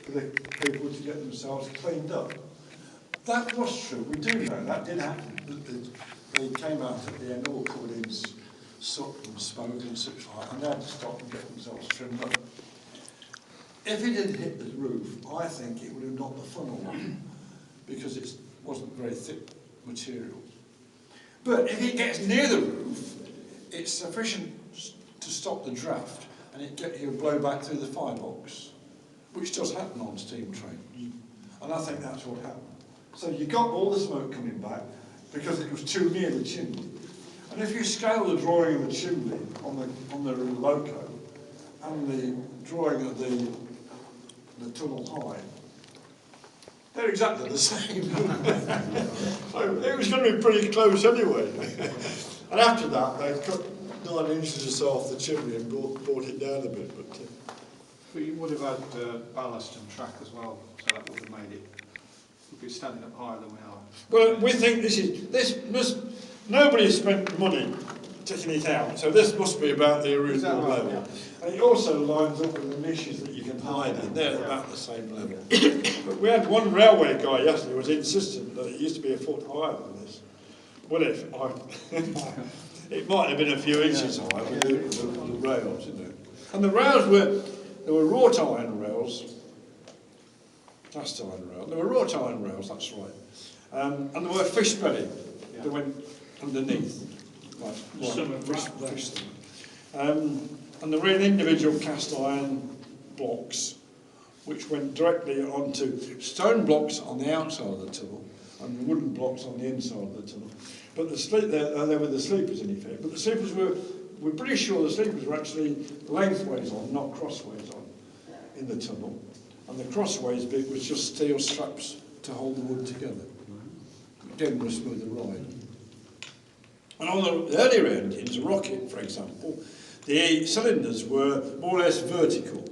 for the people to get themselves cleaned up. That was true, we do know that did happen. They came out at the end all covered in soot and smoke and such like, and they had to stop and get themselves trimmed up. If it had hit the roof, I think it would have knocked the funnel off, because it wasn't very thick material. But if it gets near the roof, it's sufficient to stop the draft, and he'll blow back through the firebox, which does happen on steam trains. And I think that's what happened. So you got all the smoke coming back because it was too near the chimney. And if you scale the drawing of the chimney on the loco and the drawing of the tunnel high, they're exactly the same. So it was going to be pretty close anyway. And after that, they cut 9 inches or so off the chimney and brought it down a bit. But you would have had ballast and track as well, so that would have made it. We'd be standing up higher than we are. Well, we think nobody has spent money taking it out, so this must be about the original level. Yeah. And it also lines up with the niches that you can hide in. They're about the same level. But we had one railway guy yesterday who was insistent that it used to be a foot higher than this. Well, it might have been a few inches higher with the rails, you know. And the rails there were wrought iron rails, cast iron rails. There were wrought iron rails, that's right. And there were fish bedding that went underneath. Fish. And there were individual cast iron blocks which went directly onto stone blocks on the outside of the tunnel and wooden blocks on the inside of the tunnel. But they were the sleepers in effect. But the sleepers we're pretty sure the sleepers were actually lengthways on, not crossways on, in the tunnel. And the crossways bit was just steel straps to hold the wood together. Again, was a smoother ride. And on the earlier engines, a rocket, for example, the cylinders were more or less vertical.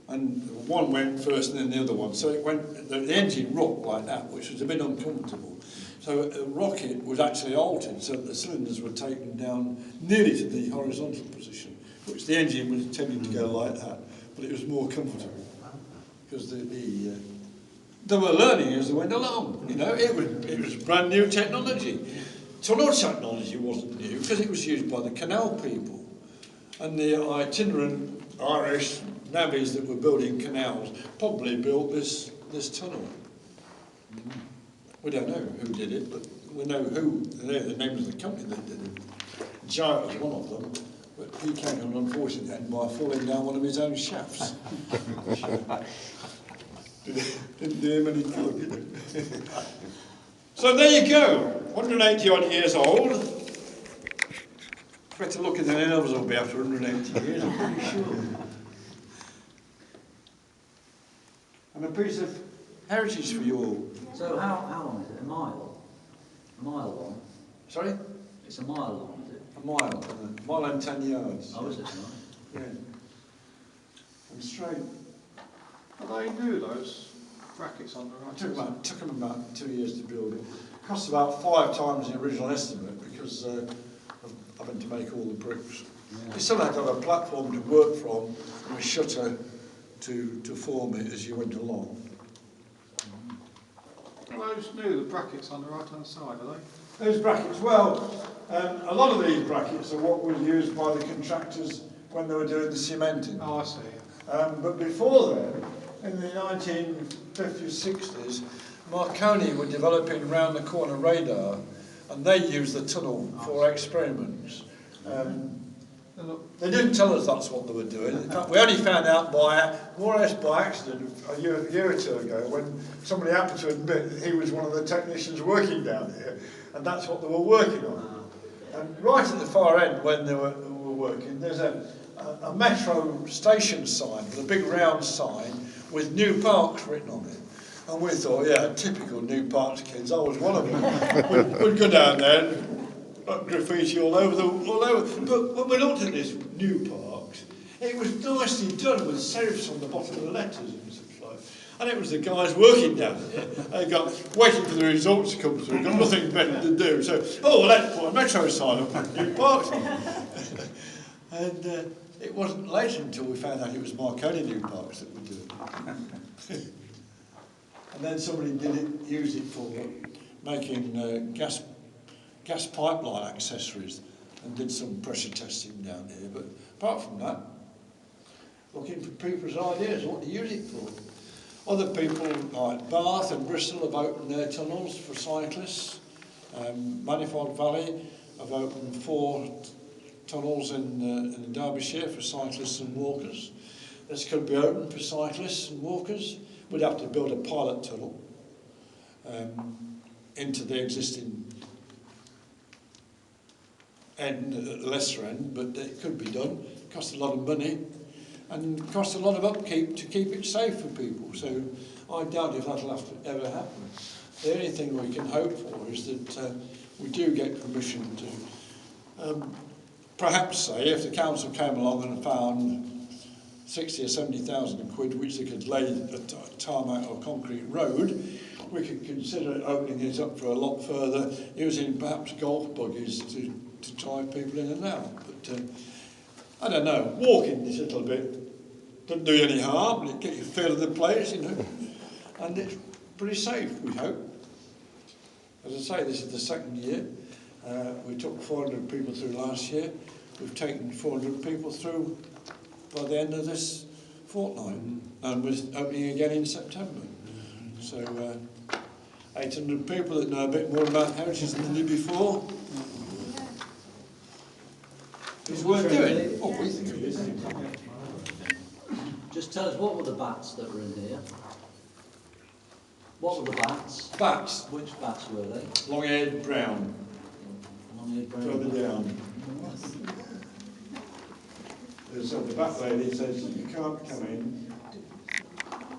And one went first and then the other one. So the engine rocked like that, which was a bit uncomfortable. So a rocket was actually altered so that the cylinders were taken down nearly to the horizontal position, which the engine was intended to go like that, but it was more comfortable because they were learning as they went along. You know, it was brand new technology. Tunnel technology wasn't new because it was used by the canal people, and the itinerant Irish navvies that were building canals probably built this tunnel. We don't know who did it, but we know the name of the company that did it. Giant was one of them, but he came on unfortunate end by falling down one of his own shafts. Didn't do him any good. So there you go, 180 odd years old. Better looking than any of us will be after 180 years, I'm pretty sure. And a piece of heritage for you all. So how long is it? A mile? A mile long? Sorry? It's a mile long, is it? A mile and 10 yards. Oh, is it? Yeah. And straight. Are they new, those brackets on the right? It took them about 2 years to build it. It cost about 5 times the original estimate because of having to make all the bricks. Yeah. You still had to have a platform to work from and a shutter to form it as you went along. Are those new, the brackets on the right-hand side, are they? Those brackets, well, a lot of these brackets are what were used by the contractors when they were doing the cementing. Oh, I see. But before then, in the 1950s, 60s, Marconi were developing round the corner radar, and they used the tunnel for experiments. They didn't tell us that's what they were doing. In fact, we only found out more or less by accident a year or two ago when somebody happened to admit that he was one of the technicians working down here, and that's what they were working on. And right at the far end, when they were working, there's a metro station sign, with a big round sign with New Parks written on it. And we thought, yeah, typical New Parks kids. I was one of them. We'd go down there and graffiti all over. But when we looked at this New Parks, it was nicely done with serifs on the bottom of the letters and such like. And it was the guys working down there. They got waiting for the results to come through. Got nothing better to do. So, let's put a metro sign up at New Parks. And it wasn't late until we found out it was Marconi New Parks that were doing it. and then somebody used it for making gas pipeline accessories, and did some pressure testing down here. But apart from that, looking for people's ideas, what to use it for. Other people like Bath and Bristol have opened their tunnels for cyclists. Manifold Valley have opened 4 tunnels in Derbyshire for cyclists and walkers. This could be open for cyclists and walkers. We'd have to build a pilot tunnel into the existing end, at the lesser end, but it could be done. It costs a lot of money and costs a lot of upkeep to keep it safe for people. So I doubt if that'll ever happen. The only thing we can hope for is that we do get permission to perhaps say, if the council came along and found 60 or 70,000 quid which they could lay a tarmac or concrete road, we could consider opening it up for a lot further, using perhaps golf buggies to drive people in and out. But I don't know, walking this little bit doesn't do you any harm, it gets you a feel of the place, you know, and it's pretty safe, we hope. As I say, this is the 2nd year. We took 400 people through last year. We've taken 400 people through by the end of this fortnight, and we're opening again in September. So 800 people that know a bit more about heritage than they did before. It's worth doing. Oh, we think it is. Just tell us, what were the bats that were in here? What were the bats? Bats, Which bats were they? long-haired brown, Long-eared brown further bat. down. So the bat lady says you can't come in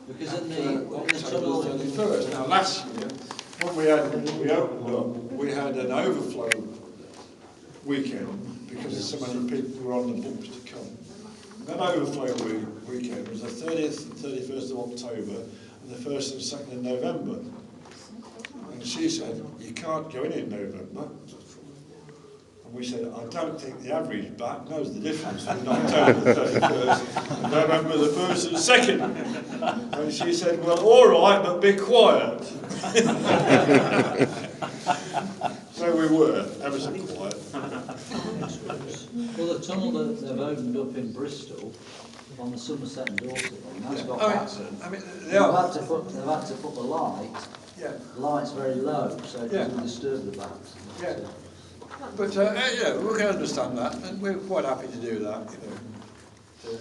Because in after the October tunnel, 31st. Now last year, when we opened up, we had an overflow weekend because so many people were on the books to come. That overflow weekend was the 30th and 31st of October and the 1st and 2nd of November. And she said, you can't go in November. And we said, I don't think the average bat knows the difference between October the 31st and November the 1st and 2nd. And she said, well, all right, but be quiet. So we were, ever so quiet. well, the tunnel that they've opened up in Bristol on the Somerset and Dorset one, that's got I bats in. I mean, They've they are. had to put the light. Yeah. The light's very low, so it Yeah. doesn't disturb the bats. Yeah. But yeah, we can understand that, and we're quite happy to do that, you know.